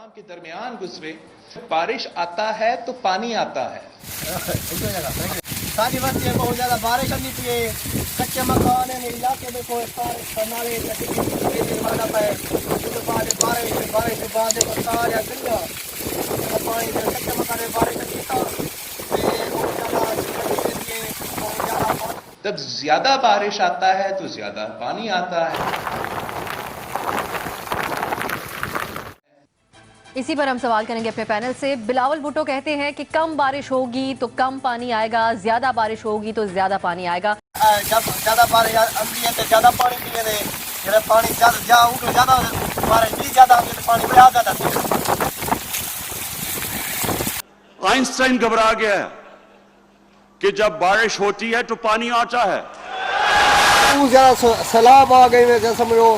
के दरमियान गुजरे। बारिश आता है तो पानी आता है। सारी बस्ती में बहुत ज्यादा बारिश होती थी, कच्चे मकान है मेरे इलाके में, कोई नाले निर्माण पे बारिश के बाद सारा गंगा पानी कच्चे मकान में बारिश जब ज्यादा बारिश आता है तो ज्यादा पानी आता है। इसी पर हम सवाल करेंगे अपने पैनल से। बिलावल भुट्टो कहते हैं कि कम बारिश होगी तो कम पानी आएगा, ज्यादा बारिश होगी तो ज्यादा पानी आएगा। जब ज्यादा बारिश आती है तो ज्यादा पानी पिए थे, जब पानी ज्यादा बारिश भी ज्यादा आती है तो पानी बढ़ा जाता है। आइंस्टाइन घबरा गया है कि जब बारिश होती है तो पानी आता है। ज्यादा सैलाब आ गई है, जैसे समझो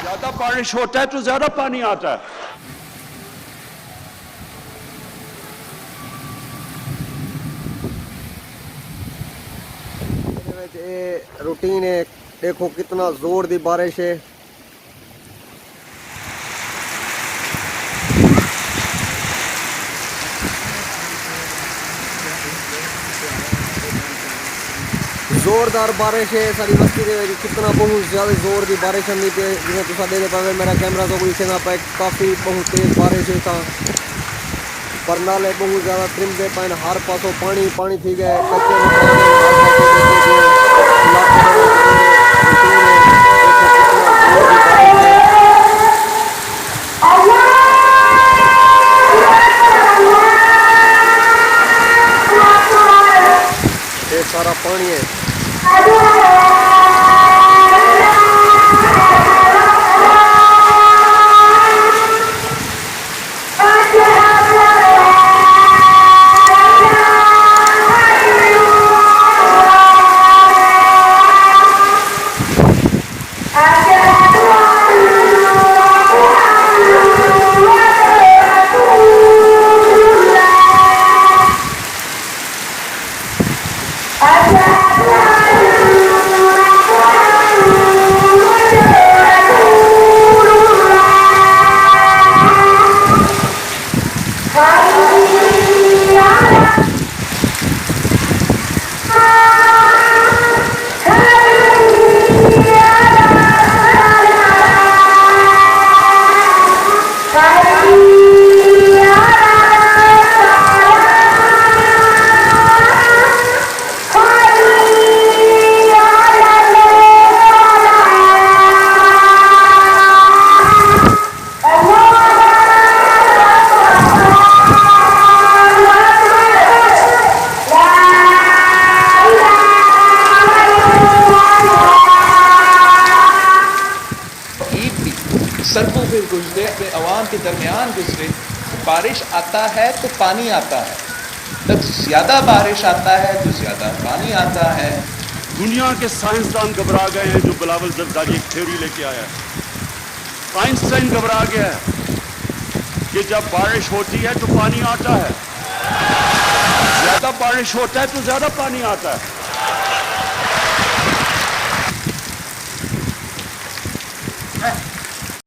ज्यादा बारिश होता है तो ज्यादा पानी आता है। रूटीन है, देखो कितना जोर दी बारिश है। जोरदार बारिश है सारी बस्ती के कितना बहुत ज्यादा जोर की बारिश आनी पे जिन्हें तुसा देख पावे मेरा कैमरा तो कोई सेना पे काफी बहुत तेज बारिश है था, पर नाले बहुत ज्यादा ट्रिम दे पाए, हर पासों पानी पानी थी गए। ये सारा पानी है। सड़कों पर गुजरे, अपने अवाम के दरमियान गुजरे। बारिश आता है तो पानी आता है। जब ज्यादा बारिश आता है तो ज्यादा पानी आता है। दुनिया के साइंसदान घबरा गए हैं जो बिलावल जरदारी एक थ्योरी लेके आया है। आइंस्टाइन घबरा गया है कि जब बारिश होती है तो पानी आता है, ज्यादा बारिश होता है तो ज्यादा पानी आता है।